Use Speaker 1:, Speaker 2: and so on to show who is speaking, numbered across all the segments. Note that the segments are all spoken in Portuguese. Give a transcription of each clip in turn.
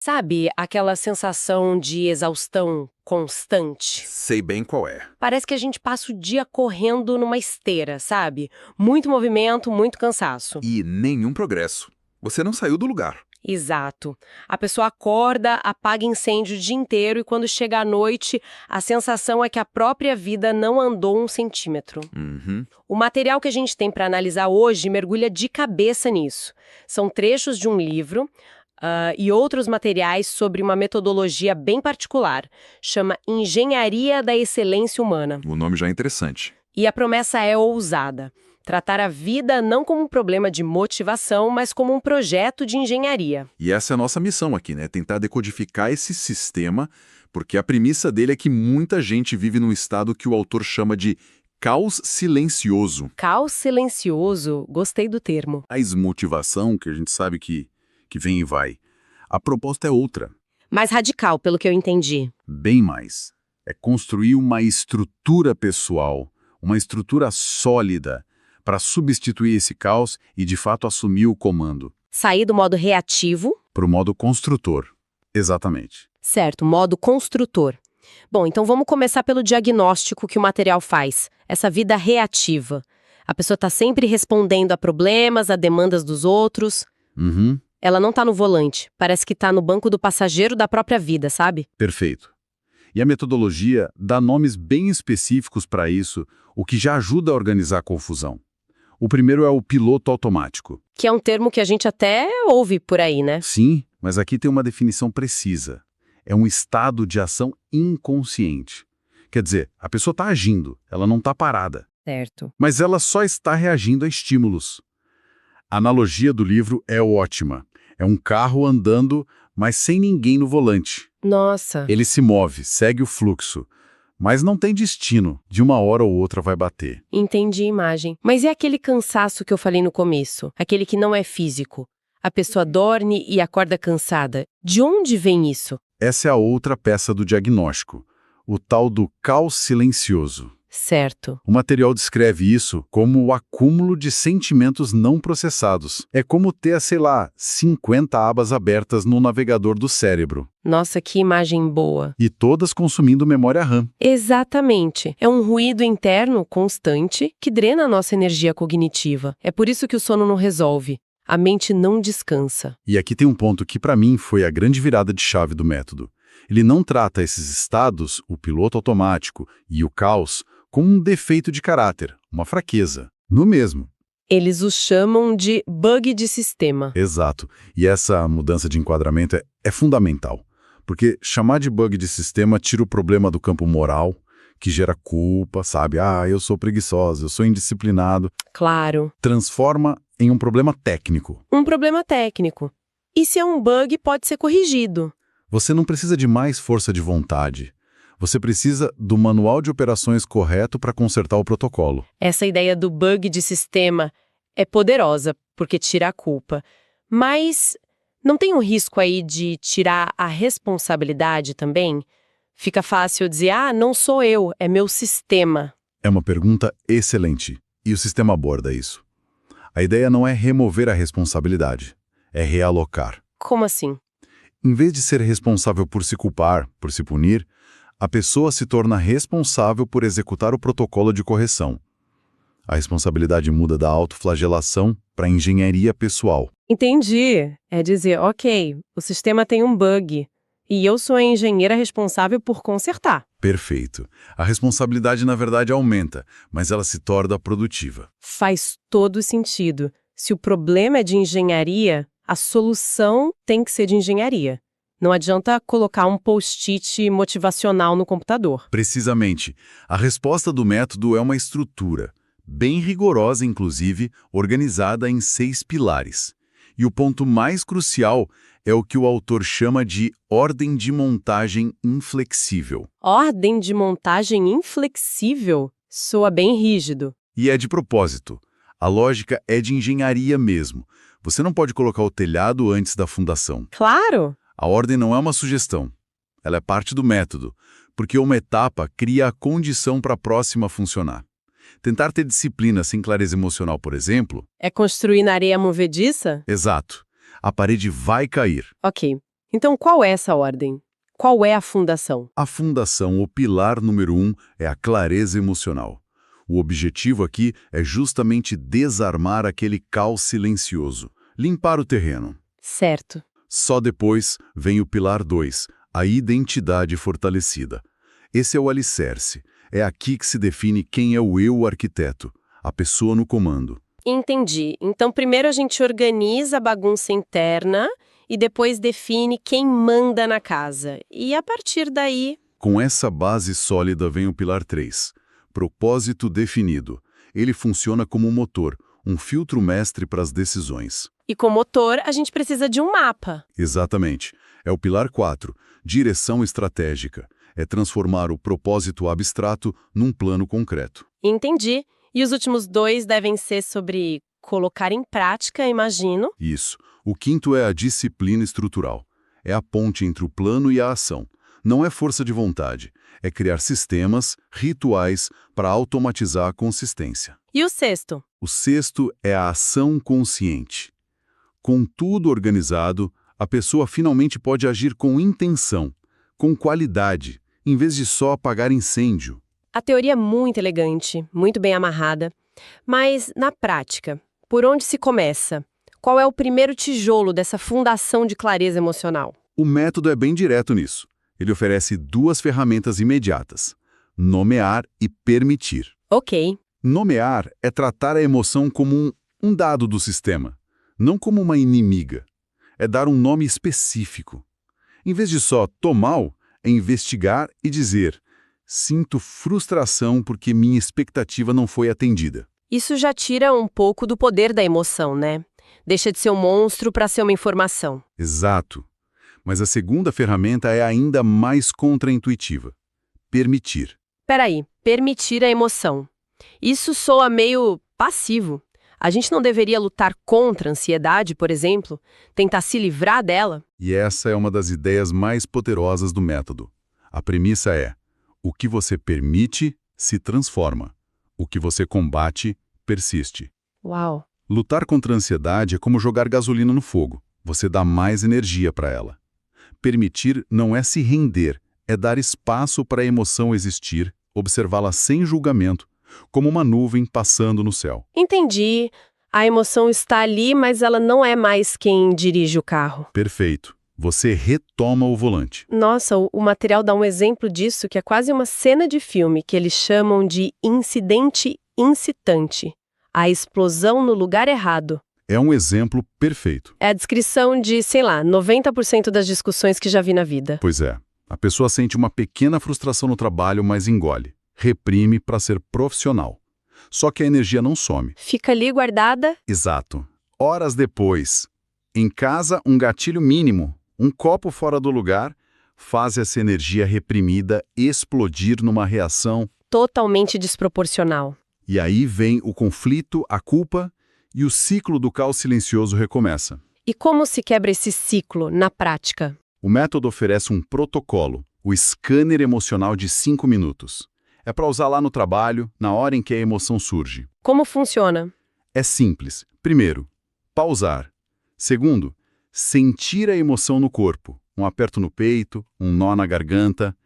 Speaker 1: Sabe aquela sensação de exaustão constante?
Speaker 2: Sei bem qual é.
Speaker 1: Parece que a gente passa o dia correndo numa esteira, sabe? Muito movimento, muito cansaço.
Speaker 2: E nenhum progresso. Você não saiu do lugar.
Speaker 1: Exato. A pessoa acorda, apaga incêndio o dia inteiro e quando chega à noite, a sensação é que a própria vida não andou 1 centímetro.
Speaker 2: Uhum.
Speaker 1: O material que a gente tem para analisar hoje mergulha de cabeça nisso. São trechos de um livro e outros materiais sobre uma metodologia bem particular. Chama Engenharia da Excelência Humana.
Speaker 2: O nome já é interessante.
Speaker 1: E a promessa é ousada. Tratar a vida não como um problema de motivação, mas como um projeto de engenharia.
Speaker 2: E essa é a nossa missão aqui, né? Tentar decodificar esse sistema, porque a premissa dele é que muita gente vive num estado que o autor chama de caos silencioso.
Speaker 1: Caos silencioso, gostei do termo.
Speaker 2: A desmotivação, que a gente sabe que vem e vai. A proposta é outra.
Speaker 1: Mais radical, pelo que eu entendi.
Speaker 2: Bem mais. É construir uma estrutura pessoal, uma estrutura sólida, para substituir esse caos e, de fato, assumir o comando.
Speaker 1: Sair do modo reativo.
Speaker 2: Para o modo construtor. Exatamente.
Speaker 1: Certo, modo construtor. Bom, então vamos começar pelo diagnóstico que o material faz. Essa vida reativa. A pessoa está sempre respondendo a problemas, a demandas dos outros.
Speaker 2: Uhum.
Speaker 1: Ela não está no volante. Parece que está no banco do passageiro da própria vida, sabe?
Speaker 2: Perfeito. E a metodologia dá nomes bem específicos para isso, o que já ajuda a organizar a confusão. O primeiro é o piloto automático.
Speaker 1: Que é um termo que a gente até ouve por aí, né?
Speaker 2: Sim, mas aqui tem uma definição precisa. É um estado de ação inconsciente. Quer dizer, a pessoa está agindo, ela não está parada.
Speaker 1: Certo.
Speaker 2: Mas ela só está reagindo a estímulos. A analogia do livro é ótima. É um carro andando, mas sem ninguém no volante.
Speaker 1: Nossa.
Speaker 2: Ele se move, segue o fluxo. Mas não tem destino, de uma hora ou outra vai bater.
Speaker 1: Entendi a imagem. Mas é aquele cansaço que eu falei no começo? Aquele que não é físico? A pessoa dorme e acorda cansada. De onde vem isso?
Speaker 2: Essa é a outra peça do diagnóstico, o tal do caos silencioso.
Speaker 1: Certo.
Speaker 2: O material descreve isso como o acúmulo de sentimentos não processados. É como ter, sei lá, 50 abas abertas no navegador do cérebro.
Speaker 1: Nossa, que imagem boa.
Speaker 2: E todas consumindo memória RAM.
Speaker 1: Exatamente. É um ruído interno constante que drena a nossa energia cognitiva. É por isso que o sono não resolve. A mente não descansa.
Speaker 2: E aqui tem um ponto que para mim foi a grande virada de chave do método. Ele não trata esses estados, o piloto automático e o caos, como um defeito de caráter, uma fraqueza. No mesmo.
Speaker 1: Eles os chamam de bug de sistema.
Speaker 2: Exato. E essa mudança de enquadramento é fundamental. Porque chamar de bug de sistema tira o problema do campo moral, que gera culpa, sabe? Ah, eu sou preguiçosa, eu sou indisciplinado.
Speaker 1: Claro.
Speaker 2: Transforma em um problema técnico.
Speaker 1: Um problema técnico. E se é um bug, pode ser corrigido.
Speaker 2: Você não precisa de mais força de vontade. Você precisa do manual de operações correto para consertar o protocolo.
Speaker 1: Essa ideia do bug de sistema é poderosa, porque tira a culpa. Mas não tem um risco aí de tirar a responsabilidade também? Fica fácil dizer, não sou eu, é meu sistema.
Speaker 2: É uma pergunta excelente, e o sistema aborda isso. A ideia não é remover a responsabilidade, é realocar.
Speaker 1: Como assim?
Speaker 2: Em vez de ser responsável por se culpar, por se punir, a pessoa se torna responsável por executar o protocolo de correção. A responsabilidade muda da autoflagelação para a engenharia pessoal.
Speaker 1: Entendi. É dizer, ok, o sistema tem um bug e eu sou a engenheira responsável por consertar.
Speaker 2: Perfeito. A responsabilidade, na verdade, aumenta, mas ela se torna produtiva.
Speaker 1: Faz todo sentido. Se o problema é de engenharia, a solução tem que ser de engenharia. Não adianta colocar um post-it motivacional no computador.
Speaker 2: Precisamente. A resposta do método é uma estrutura, bem rigorosa, inclusive, organizada em 6 pilares. E o ponto mais crucial é o que o autor chama de ordem de montagem inflexível.
Speaker 1: Ordem de montagem inflexível? Soa bem rígido.
Speaker 2: E é de propósito. A lógica é de engenharia mesmo. Você não pode colocar o telhado antes da fundação.
Speaker 1: Claro!
Speaker 2: A ordem não é uma sugestão. Ela é parte do método, porque uma etapa cria a condição para a próxima funcionar. Tentar ter disciplina sem clareza emocional, por exemplo...
Speaker 1: É construir na areia movediça?
Speaker 2: Exato. A parede vai cair.
Speaker 1: Ok. Então, qual é essa ordem? Qual é a fundação?
Speaker 2: A fundação, o pilar número 1, é a clareza emocional. O objetivo aqui é justamente desarmar aquele caos silencioso, limpar o terreno.
Speaker 1: Certo.
Speaker 2: Só depois vem o pilar 2, a identidade fortalecida. Esse é o alicerce. É aqui que se define quem é o eu arquiteto, a pessoa no comando.
Speaker 1: Entendi. Então, primeiro a gente organiza a bagunça interna e depois define quem manda na casa. E a partir daí...
Speaker 2: Com essa base sólida vem o pilar 3, propósito definido. Ele funciona como um motor, um filtro mestre para as decisões.
Speaker 1: E com motor, a gente precisa de um mapa.
Speaker 2: Exatamente. É o pilar 4, direção estratégica. É transformar o propósito abstrato num plano concreto.
Speaker 1: Entendi. E os últimos 2 devem ser sobre colocar em prática, imagino.
Speaker 2: Isso. O quinto é a disciplina estrutural. É a ponte entre o plano e a ação. Não é força de vontade. É criar sistemas, rituais, para automatizar a consistência.
Speaker 1: E o sexto?
Speaker 2: O sexto é a ação consciente. Com tudo organizado, a pessoa finalmente pode agir com intenção, com qualidade, em vez de só apagar incêndio.
Speaker 1: A teoria é muito elegante, muito bem amarrada. Mas, na prática, por onde se começa? Qual é o primeiro tijolo dessa fundação de clareza emocional?
Speaker 2: O método é bem direto nisso. Ele oferece 2 ferramentas imediatas: nomear e permitir.
Speaker 1: Ok.
Speaker 2: Nomear é tratar a emoção como um dado do sistema, não como uma inimiga. É dar um nome específico. Em vez de só "tô mal", é investigar e dizer: sinto frustração porque minha expectativa não foi atendida.
Speaker 1: Isso já tira um pouco do poder da emoção, né? Deixa de ser um monstro para ser uma informação.
Speaker 2: Exato. Mas a segunda ferramenta é ainda mais contraintuitiva: permitir.
Speaker 1: Peraí, permitir a emoção. Isso soa meio passivo. A gente não deveria lutar contra a ansiedade, por exemplo? Tentar se livrar dela?
Speaker 2: E essa é uma das ideias mais poderosas do método. A premissa é: o que você permite se transforma. O que você combate persiste.
Speaker 1: Uau!
Speaker 2: Lutar contra a ansiedade é como jogar gasolina no fogo. Você dá mais energia para ela. Permitir não é se render, é dar espaço para a emoção existir, observá-la sem julgamento, como uma nuvem passando no céu.
Speaker 1: Entendi. A emoção está ali, mas ela não é mais quem dirige o carro.
Speaker 2: Perfeito. Você retoma o volante.
Speaker 1: Nossa, o material dá um exemplo disso que é quase uma cena de filme, que eles chamam de incidente incitante. A explosão no lugar errado.
Speaker 2: É um exemplo perfeito.
Speaker 1: É a descrição de, sei lá, 90% das discussões que já vi na vida.
Speaker 2: Pois é. A pessoa sente uma pequena frustração no trabalho, mas engole. Reprime para ser profissional. Só que a energia não some.
Speaker 1: Fica ali guardada.
Speaker 2: Exato. Horas depois, em casa, um gatilho mínimo, um copo fora do lugar, faz essa energia reprimida explodir numa reação
Speaker 1: Totalmente desproporcional.
Speaker 2: E aí vem o conflito, a culpa, e o ciclo do caos silencioso recomeça.
Speaker 1: E como se quebra esse ciclo na prática?
Speaker 2: O método oferece um protocolo, o scanner emocional de 5 minutos. É para usar lá no trabalho, na hora em que a emoção surge.
Speaker 1: Como funciona?
Speaker 2: É simples. Primeiro, pausar. Segundo, sentir a emoção no corpo. Um aperto no peito, um nó na garganta.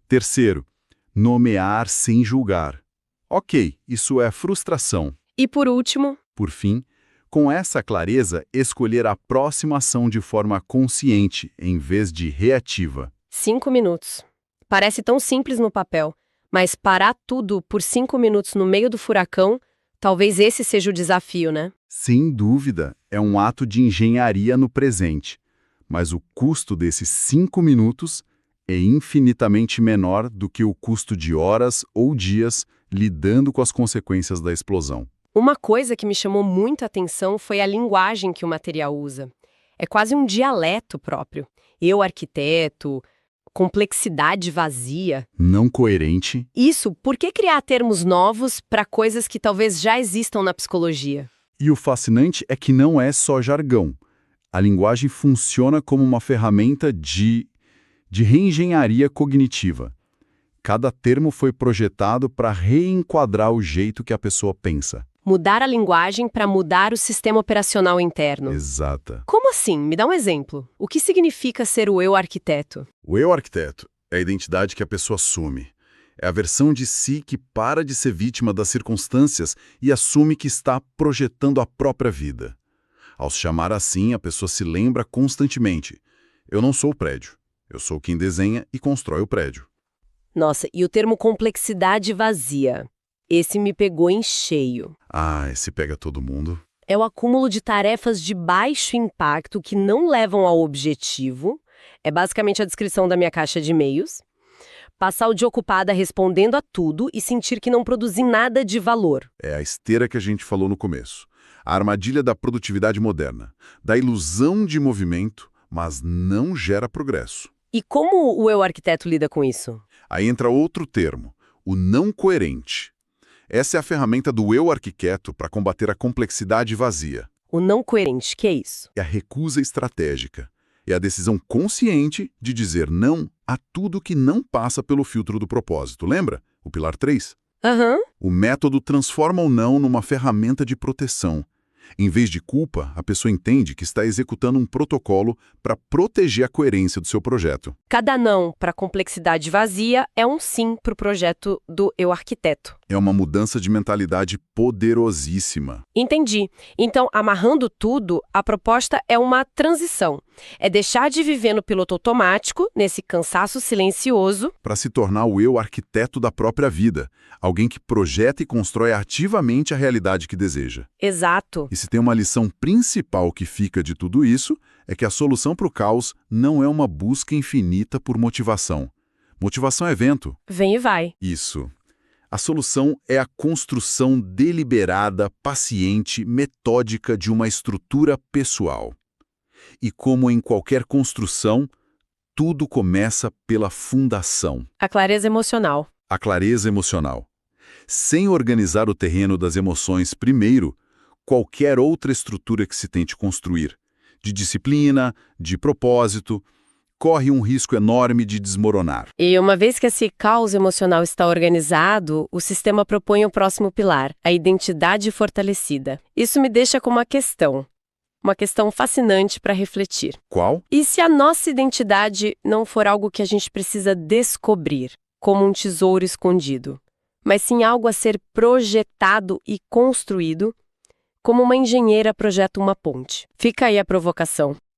Speaker 2: Terceiro, nomear sem julgar. Ok, isso é frustração.
Speaker 1: E por último,
Speaker 2: Por fim, com essa clareza, escolher a próxima ação de forma consciente, em vez de reativa.
Speaker 1: 5 minutos. Parece tão simples no papel, mas parar tudo por 5 minutos no meio do furacão, talvez esse seja o desafio, né?
Speaker 2: Sem dúvida, é um ato de engenharia no presente, mas o custo desses 5 minutos é infinitamente menor do que o custo de horas ou dias lidando com as consequências da explosão.
Speaker 1: Uma coisa que me chamou muita atenção foi a linguagem que o material usa. É quase um dialeto próprio. Eu, arquiteto, complexidade vazia.
Speaker 2: Não coerente.
Speaker 1: Isso, por que criar termos novos para coisas que talvez já existam na psicologia?
Speaker 2: E o fascinante é que não é só jargão. A linguagem funciona como uma ferramenta de reengenharia cognitiva. Cada termo foi projetado para reenquadrar o jeito que a pessoa pensa.
Speaker 1: Mudar a linguagem para mudar o sistema operacional interno.
Speaker 2: Exata.
Speaker 1: Como assim? Me dá um exemplo. O que significa ser o eu arquiteto?
Speaker 2: O eu arquiteto é a identidade que a pessoa assume. É a versão de si que para de ser vítima das circunstâncias e assume que está projetando a própria vida. Ao se chamar assim, a pessoa se lembra constantemente: eu não sou o prédio, eu sou quem desenha e constrói o prédio.
Speaker 1: Nossa, e o termo complexidade vazia? Esse me pegou em cheio.
Speaker 2: Ah, esse pega todo mundo.
Speaker 1: É o acúmulo de tarefas de baixo impacto que não levam ao objetivo. É basicamente a descrição da minha caixa de e-mails. Passar o dia ocupada respondendo a tudo e sentir que não produzi nada de valor.
Speaker 2: É a esteira que a gente falou no começo. A armadilha da produtividade moderna, da ilusão de movimento, mas não gera progresso.
Speaker 1: E como o eu arquiteto lida com isso?
Speaker 2: Aí entra outro termo, o não coerente. Essa é a ferramenta do eu arquiteto para combater a complexidade vazia.
Speaker 1: O não coerente, que é isso?
Speaker 2: É a recusa estratégica. É a decisão consciente de dizer não a tudo que não passa pelo filtro do propósito. Lembra? O pilar 3?
Speaker 1: Aham.
Speaker 2: O método transforma o não numa ferramenta de proteção. Em vez de culpa, a pessoa entende que está executando um protocolo para proteger a coerência do seu projeto.
Speaker 1: Cada não para complexidade vazia é um sim para o projeto do eu arquiteto.
Speaker 2: É uma mudança de mentalidade poderosíssima.
Speaker 1: Entendi. Então, amarrando tudo, a proposta é uma transição. É deixar de viver no piloto automático, nesse cansaço silencioso,
Speaker 2: Para se tornar o eu arquiteto da própria vida, alguém que projeta e constrói ativamente a realidade que deseja.
Speaker 1: exato.
Speaker 2: E se tem uma lição principal que fica de tudo isso, é que a solução para o caos não é uma busca infinita por motivação. Motivação é vento.
Speaker 1: Vem e vai.
Speaker 2: Isso. A solução é a construção deliberada, paciente, metódica de uma estrutura pessoal. E como em qualquer construção, tudo começa pela fundação,
Speaker 1: A clareza emocional.
Speaker 2: a clareza emocional. Sem organizar o terreno das emoções primeiro, qualquer outra estrutura que se tente construir, de disciplina, de propósito, corre um risco enorme de desmoronar.
Speaker 1: E uma vez que esse caos emocional está organizado, o sistema propõe o próximo pilar, a identidade fortalecida. Isso me deixa com uma questão fascinante para refletir.
Speaker 2: Qual?
Speaker 1: E se a nossa identidade não for algo que a gente precisa descobrir, como um tesouro escondido, mas sim algo a ser projetado e construído, como uma engenheira projeta uma ponte? Fica aí a provocação.